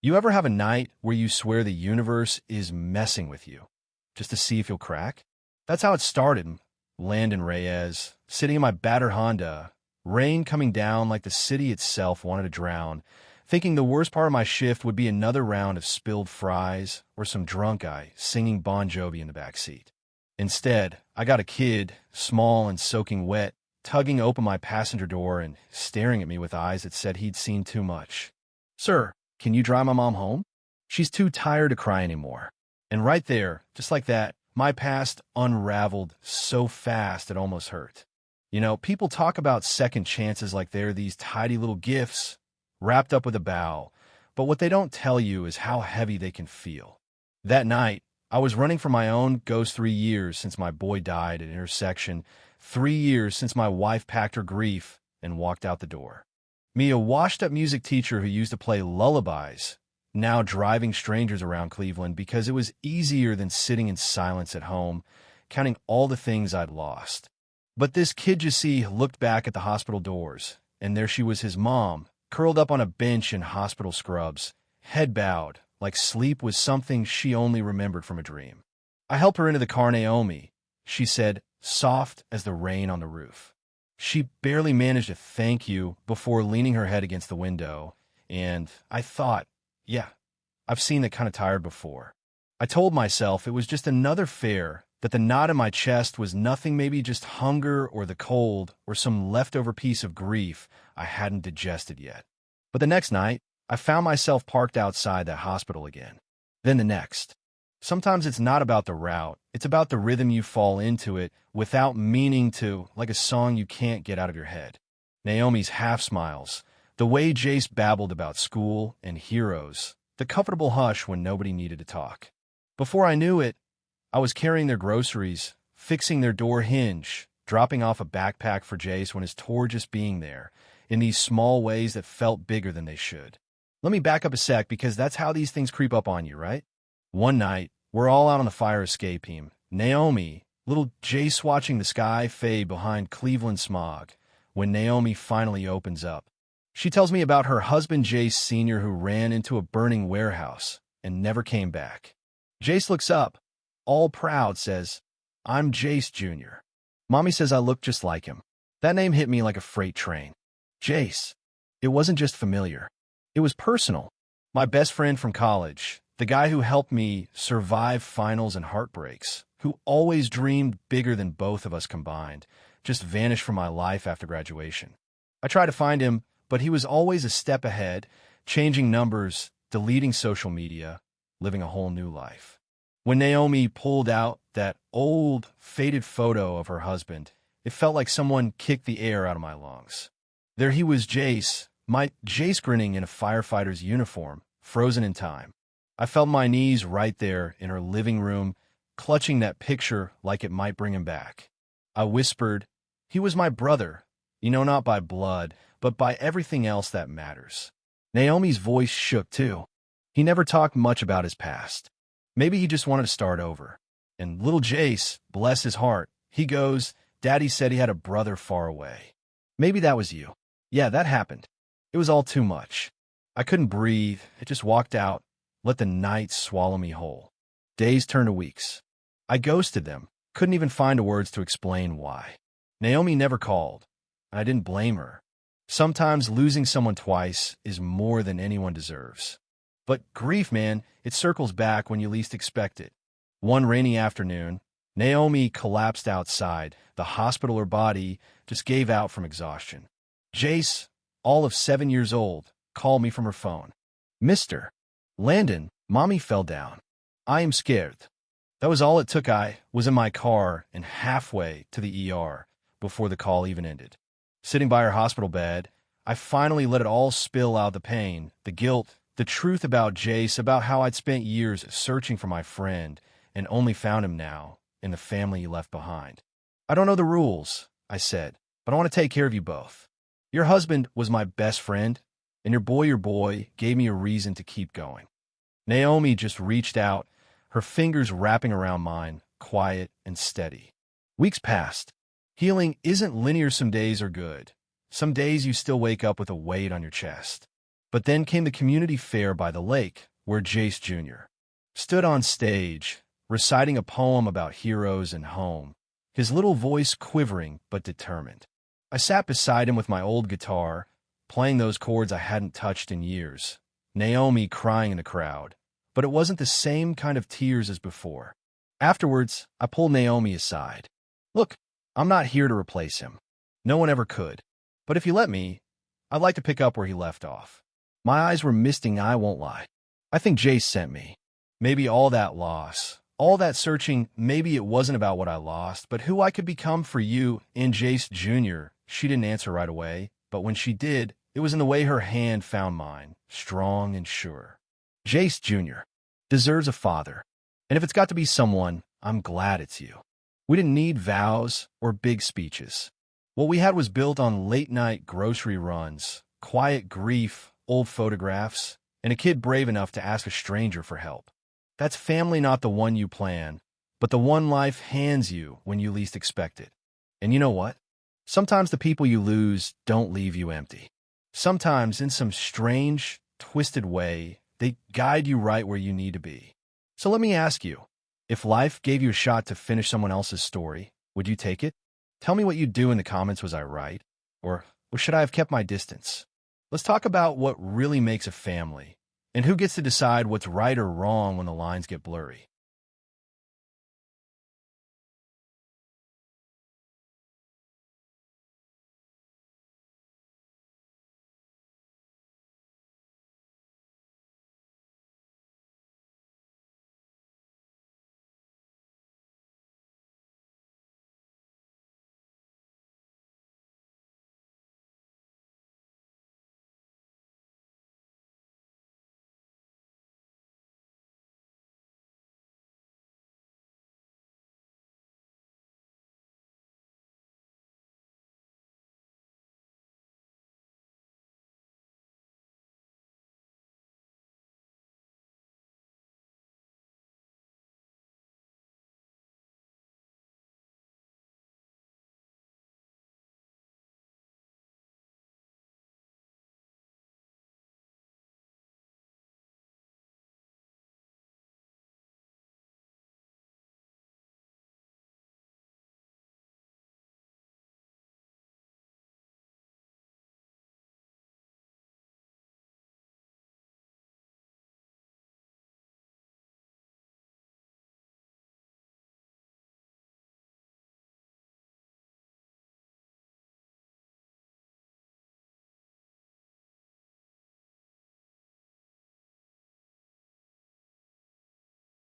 You ever have a night where you swear the universe is messing with you, just to see if you'll crack? That's how it started. Landon Reyes, sitting in my battered Honda, rain coming down like the city itself wanted to drown, thinking the worst part of my shift would be another round of spilled fries or some drunk guy singing Bon Jovi in the back seat. Instead, I got a kid, small and soaking wet, tugging open my passenger door and staring at me with eyes that said he'd seen too much. "Sir, can you drive my mom home? She's too tired to cry anymore." And right there, just like that, my past unraveled so fast it almost hurt. People talk about second chances like they're these tidy little gifts wrapped up with a bow, but what they don't tell you is how heavy they can feel. That night, I was running for my own ghost 3 years since my boy died at intersection, 3 years since my wife packed her grief and walked out the door. Me, a washed-up music teacher who used to play lullabies, now driving strangers around Cleveland because it was easier than sitting in silence at home, counting all the things I'd lost. But this kid, you see, looked back at the hospital doors, and there she was, his mom, curled up on a bench in hospital scrubs, head bowed, like sleep was something she only remembered from a dream. I helped her into the car. "Naomi," she said, soft as the rain on the roof. She barely managed to thank you before leaning her head against the window, and I thought, yeah, I've seen that kind of tired before. I told myself it was just another fare, that the knot in my chest was nothing, maybe just hunger or the cold or some leftover piece of grief I hadn't digested yet. But the next night, I found myself parked outside that hospital again. Then the next. Sometimes it's not about the route, it's about the rhythm you fall into it without meaning to, like a song you can't get out of your head. Naomi's half smiles, the way Jace babbled about school and heroes, the comfortable hush when nobody needed to talk. Before I knew it, I was carrying their groceries, fixing their door hinge, dropping off a backpack for Jace when his tore just being there, in these small ways that felt bigger than they should. Let me back up a sec because that's how these things creep up on you, right? One night, we're all out on the fire escape team. Naomi, little Jace watching the sky fade behind Cleveland smog, when Naomi finally opens up. She tells me about her husband Jace Sr. who ran into a burning warehouse and never came back. Jace looks up, all proud, says, "I'm Jace Jr." Mommy says I look just like him. That name hit me like a freight train. Jace. It wasn't just familiar. It was personal. My best friend from college, the guy who helped me survive finals and heartbreaks, who always dreamed bigger than both of us combined, just vanished from my life after graduation. I tried to find him, but he was always a step ahead, changing numbers, deleting social media, living a whole new life. When Naomi pulled out that old, faded photo of her husband, it felt like someone kicked the air out of my lungs. There he was, Jace, my Jace grinning in a firefighter's uniform, frozen in time. I felt my knees right there in her living room, clutching that picture like it might bring him back. I whispered, "He was my brother, not by blood, but by everything else that matters." Naomi's voice shook too. He never talked much about his past. Maybe he just wanted to start over. And little Jace, bless his heart, he goes, "Daddy said he had a brother far away." Maybe that was you. Yeah, that happened. It was all too much. I couldn't breathe. It just walked out, let the night swallow me whole. Days turned to weeks. I ghosted them, couldn't even find the words to explain why. Naomi never called, and I didn't blame her. Sometimes losing someone twice is more than anyone deserves. But grief, man, it circles back when you least expect it. One rainy afternoon, Naomi collapsed outside. The hospital, her body just gave out from exhaustion. Jace, all of 7 years old, called me from her phone. "Mr. Landon, Mommy fell down. I am scared." That was all it took. I was in my car and halfway to the ER before the call even ended. Sitting by her hospital bed, I finally let it all spill out, the pain, the guilt, the truth about Jace, about how I'd spent years searching for my friend and only found him now in the family he left behind. "I don't know the rules," I said, "but I want to take care of you both. Your husband was my best friend, and your boy gave me a reason to keep going." Naomi just reached out, her fingers wrapping around mine, quiet and steady. Weeks passed. Healing isn't linear. Some days are good. Some days you still wake up with a weight on your chest. But then came the community fair by the lake, where Jace Jr. stood on stage, reciting a poem about heroes and home, his little voice quivering but determined. I sat beside him with my old guitar, playing those chords I hadn't touched in years. Naomi crying in the crowd, but it wasn't the same kind of tears as before. Afterwards, I pulled Naomi aside. Look, I'm not here to replace him. No one ever could. But if you let me, I'd like to pick up where he left off. My eyes were misting, I won't lie. I think Jace sent me. Maybe all that loss, all that searching, maybe it wasn't about what I lost, but who I could become for you and Jace Jr. She didn't answer right away, but when she did, it was in the way her hand found mine, strong and sure. Jace Jr. deserves a father. And if it's got to be someone, I'm glad it's you. We didn't need vows or big speeches. What we had was built on late-night grocery runs, quiet grief, old photographs, and a kid brave enough to ask a stranger for help. That's family, not the one you plan, but the one life hands you when you least expect it. And you know what? Sometimes the people you lose don't leave you empty. Sometimes, in some strange, twisted way, they guide you right where you need to be. So let me ask you, if life gave you a shot to finish someone else's story, would you take it? Tell me what you'd do in the comments. Was I right? Or should I have kept my distance? Let's talk about what really makes a family, and who gets to decide what's right or wrong when the lines get blurry.